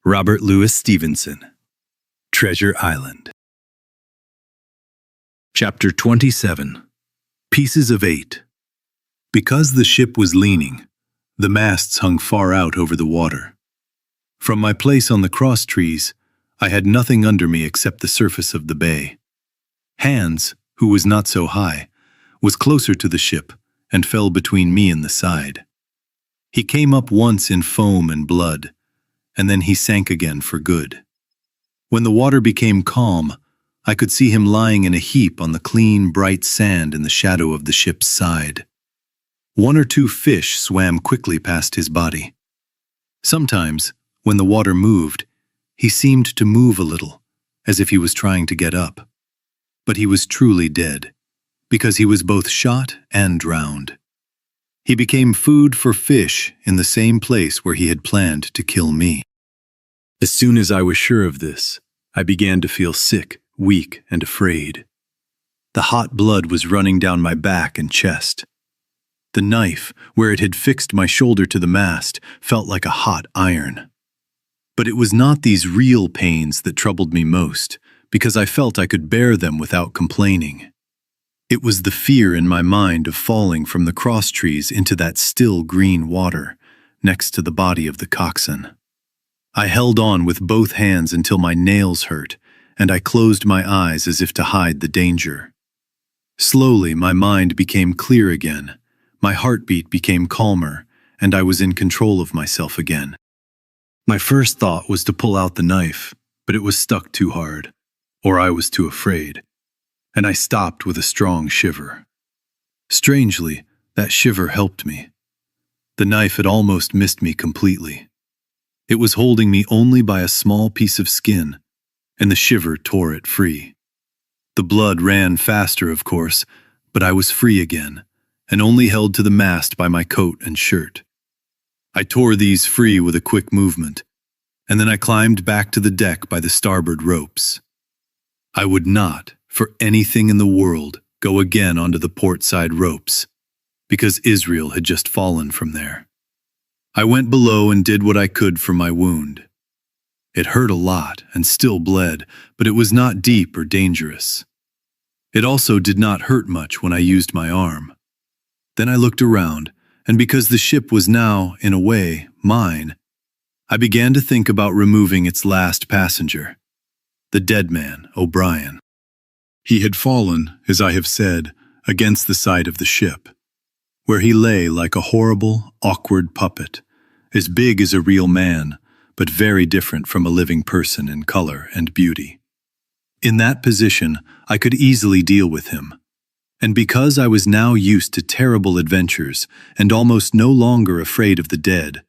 Robert Louis Stevenson. Treasure Island. Chapter 27. Pieces of 8. Because the ship was leaning, the masts hung far out over the water. From my place on the cross trees, I had nothing under me except the surface of the bay. Hans, who was not so high, was closer to the ship and fell between me and the side. He came up once in foam and blood, and then he sank again for good. When the water became calm, I could see him lying in a heap on the clean, bright sand in the shadow of the ship's side. 1 or 2 fish swam quickly past his body. Sometimes, when the water moved, he seemed to move a little, as if he was trying to get up. But he was truly dead, because he was both shot and drowned. He became food for fish in the same place where he had planned to kill me. As soon as I was sure of this, I began to feel sick, weak, and afraid. The hot blood was running down my back and chest. The knife, where it had fixed my shoulder to the mast, felt like a hot iron. But it was not these real pains that troubled me most, because I felt I could bear them without complaining. It was the fear in my mind of falling from the cross trees into that still green water, next to the body of the coxswain. I held on with both hands until my nails hurt, and I closed my eyes as if to hide the danger. Slowly, my mind became clear again, my heartbeat became calmer, and I was in control of myself again. My first thought was to pull out the knife, but it was stuck too hard, or I was too afraid, and I stopped with a strong shiver. Strangely, that shiver helped me. The knife had almost missed me completely. It was holding me only by a small piece of skin, and the shiver tore it free. The blood ran faster, of course, but I was free again, and only held to the mast by my coat and shirt. I tore these free with a quick movement, and then I climbed back to the deck by the starboard ropes. I would not, for anything in the world, go again onto the port side ropes, because Israel had just fallen from there. I went below and did what I could for my wound. It hurt a lot and still bled, but it was not deep or dangerous. It also did not hurt much when I used my arm. Then I looked around, and because the ship was now, in a way, mine, I began to think about removing its last passenger, the dead man, O'Brien. He had fallen, as I have said, against the side of the ship, where he lay like a horrible, awkward puppet, as big as a real man, but very different from a living person in color and beauty. In that position, I could easily deal with him, and because I was now used to terrible adventures and almost no longer afraid of the dead,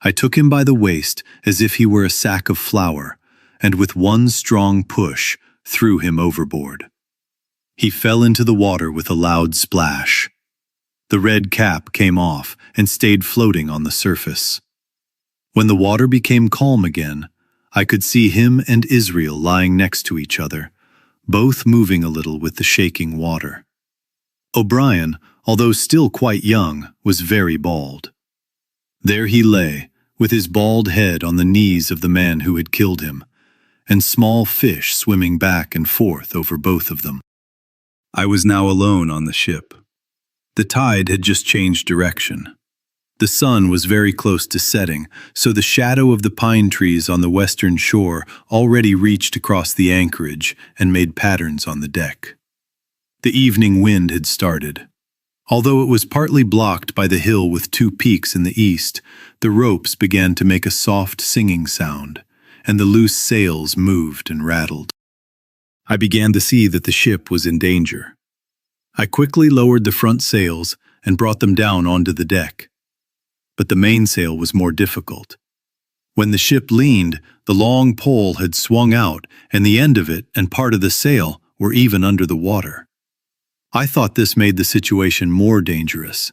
I took him by the waist as if he were a sack of flour, and with one strong push, threw him overboard. He fell into the water with a loud splash. The red cap came off and stayed floating on the surface. When the water became calm again, I could see him and Israel lying next to each other, both moving a little with the shaking water. O'Brien, although still quite young, was very bald. There he lay, with his bald head on the knees of the man who had killed him, and small fish swimming back and forth over both of them. I was now alone on the ship. The tide had just changed direction. The sun was very close to setting, so the shadow of the pine trees on the western shore already reached across the anchorage and made patterns on the deck. The evening wind had started. Although it was partly blocked by the hill with 2 peaks in the east, the ropes began to make a soft singing sound, and the loose sails moved and rattled. I began to see that the ship was in danger. I quickly lowered the front sails and brought them down onto the deck. But the mainsail was more difficult. When the ship leaned, the long pole had swung out, and the end of it and part of the sail were even under the water. I thought this made the situation more dangerous,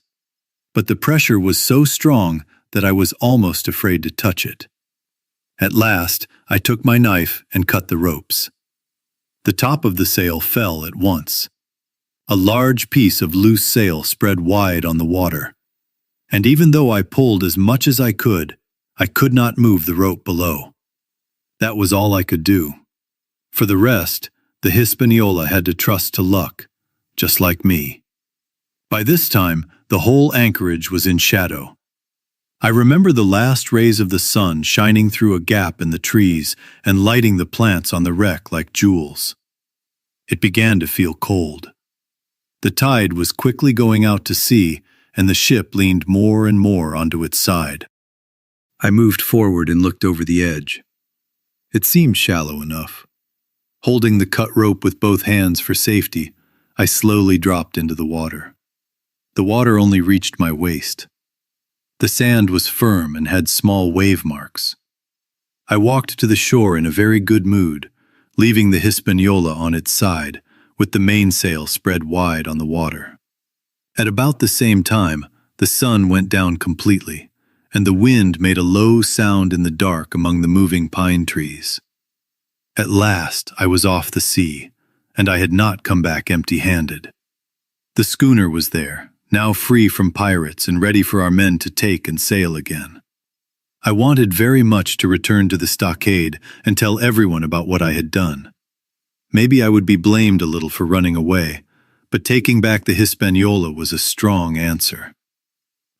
but the pressure was so strong that I was almost afraid to touch it. At last, I took my knife and cut the ropes. The top of the sail fell at once. A large piece of loose sail spread wide on the water, and even though I pulled as much as I could not move the rope below. That was all I could do. For the rest, the Hispaniola had to trust to luck, just like me. By this time, the whole anchorage was in shadow. I remember the last rays of the sun shining through a gap in the trees and lighting the plants on the wreck like jewels. It began to feel cold. The tide was quickly going out to sea, and the ship leaned more and more onto its side. I moved forward and looked over the edge. It seemed shallow enough. Holding the cut rope with both hands for safety, I slowly dropped into the water. The water only reached my waist. The sand was firm and had small wave marks. I walked to the shore in a very good mood, leaving the Hispaniola on its side, with the mainsail spread wide on the water. At about the same time, the sun went down completely, and the wind made a low sound in the dark among the moving pine trees. At last, I was off the sea, and I had not come back empty-handed. The schooner was there, now free from pirates and ready for our men to take and sail again. I wanted very much to return to the stockade and tell everyone about what I had done. Maybe I would be blamed a little for running away, but taking back the Hispaniola was a strong answer.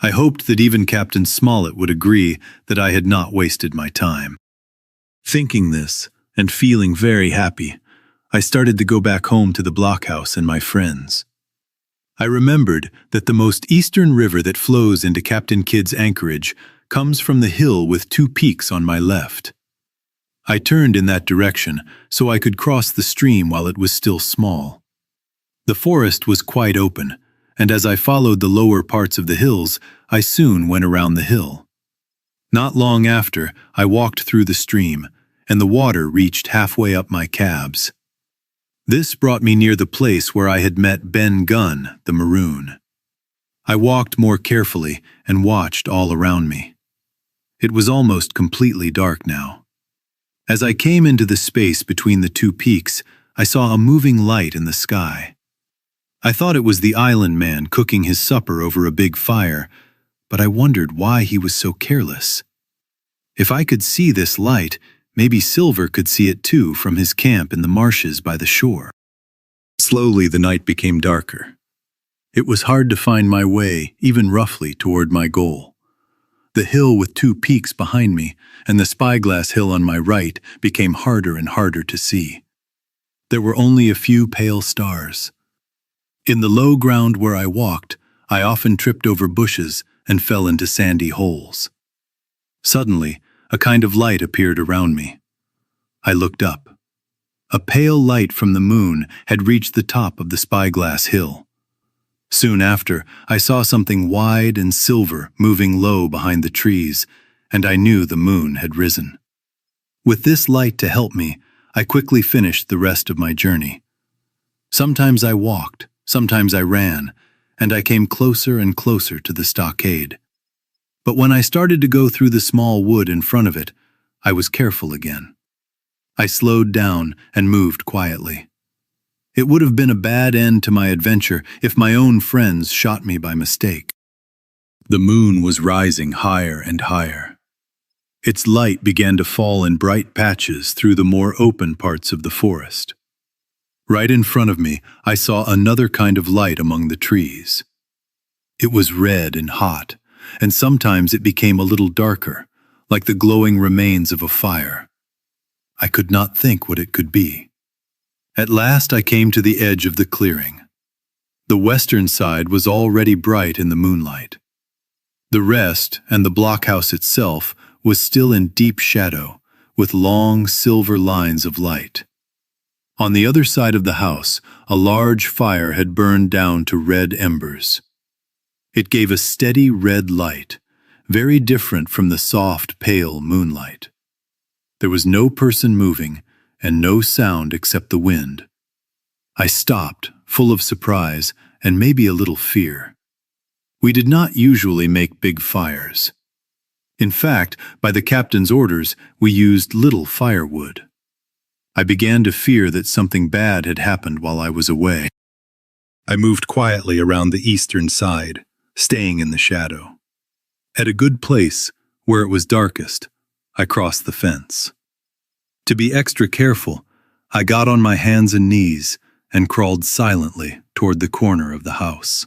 I hoped that even Captain Smollett would agree that I had not wasted my time. Thinking this, and feeling very happy, I started to go back home to the blockhouse and my friends. I remembered that the most eastern river that flows into Captain Kidd's anchorage comes from the hill with two peaks on my left. I turned in that direction so I could cross the stream while it was still small. The forest was quite open, and as I followed the lower parts of the hills, I soon went around the hill. Not long after, I walked through the stream, and the water reached halfway up my calves. This brought me near the place where I had met Ben Gunn, the Maroon. I walked more carefully and watched all around me. It was almost completely dark now. As I came into the space between the two peaks, I saw a moving light in the sky. I thought it was the island man cooking his supper over a big fire, but I wondered why he was so careless. If I could see this light, maybe Silver could see it too from his camp in the marshes by the shore. Slowly the night became darker. It was hard to find my way, even roughly, toward my goal. The hill with two peaks behind me and the spyglass hill on my right became harder and harder to see. There were only a few pale stars. In the low ground where I walked, I often tripped over bushes and fell into sandy holes. Suddenly, a kind of light appeared around me. I looked up. A pale light from the moon had reached the top of the spyglass hill. Soon after, I saw something wide and silver moving low behind the trees, and I knew the moon had risen. With this light to help me, I quickly finished the rest of my journey. Sometimes I walked, sometimes I ran, and I came closer and closer to the stockade. But when I started to go through the small wood in front of it, I was careful again. I slowed down and moved quietly. It would have been a bad end to my adventure if my own friends shot me by mistake. The moon was rising higher and higher. Its light began to fall in bright patches through the more open parts of the forest. Right in front of me, I saw another kind of light among the trees. It was red and hot, and sometimes it became a little darker, like the glowing remains of a fire. I could not think what it could be. At last I came to the edge of the clearing. The western side was already bright in the moonlight. The rest, and the blockhouse itself, was still in deep shadow, with long silver lines of light. On the other side of the house, a large fire had burned down to red embers. It gave a steady red light, very different from the soft, pale moonlight. There was no person moving, and no sound except the wind. I stopped, full of surprise and maybe a little fear. We did not usually make big fires. In fact, by the captain's orders, we used little firewood. I began to fear that something bad had happened while I was away. I moved quietly around the eastern side, staying in the shadow. At a good place, where it was darkest, I crossed the fence. To be extra careful, I got on my hands and knees and crawled silently toward the corner of the house.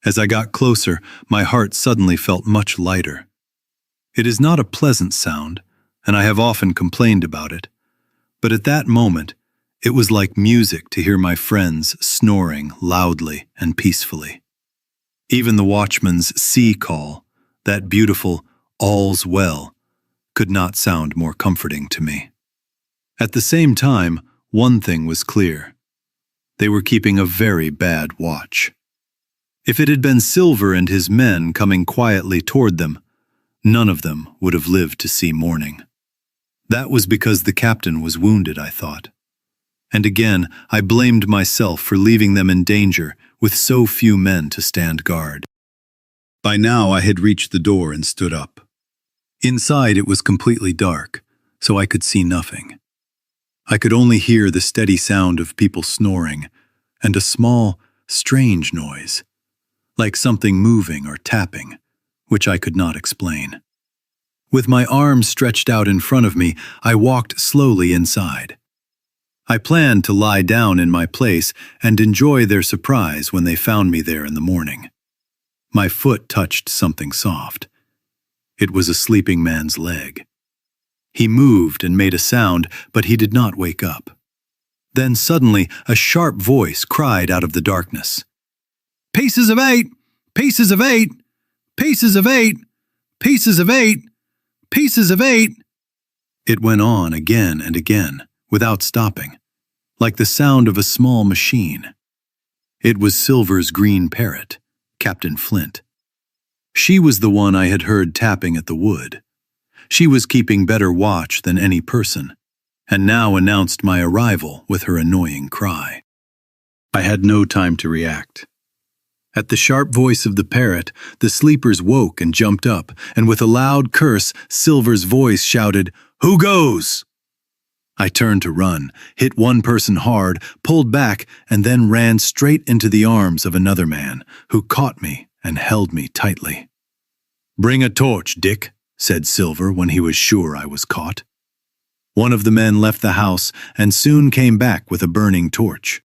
As I got closer, my heart suddenly felt much lighter. It is not a pleasant sound, and I have often complained about it, but at that moment, it was like music to hear my friends snoring loudly and peacefully. Even the watchman's sea call, that beautiful "all's well," could not sound more comforting to me. At the same time, one thing was clear. They were keeping a very bad watch. If it had been Silver and his men coming quietly toward them, none of them would have lived to see morning. That was because the captain was wounded, I thought. And again, I blamed myself for leaving them in danger with so few men to stand guard. By now I had reached the door and stood up. Inside it was completely dark, so I could see nothing. I could only hear the steady sound of people snoring and a small, strange noise, like something moving or tapping, which I could not explain. With my arms stretched out in front of me, I walked slowly inside. I planned to lie down in my place and enjoy their surprise when they found me there in the morning. My foot touched something soft. It was a sleeping man's leg. He moved and made a sound, but he did not wake up. Then suddenly a sharp voice cried out of the darkness. "Pieces of 8! Pieces of 8! Pieces of 8! Pieces of 8! Pieces of 8!" It went on again and again, without stopping, like the sound of a small machine. It was Silver's green parrot, Captain Flint. She was the one I had heard tapping at the wood. She was keeping better watch than any person, and now announced my arrival with her annoying cry. I had no time to react. At the sharp voice of the parrot, the sleepers woke and jumped up, and with a loud curse, Silver's voice shouted, "Who goes?" I turned to run, hit one person hard, pulled back, and then ran straight into the arms of another man, who caught me and held me tightly. "Bring a torch, Dick," said Silver when he was sure I was caught. One of the men left the house and soon came back with a burning torch.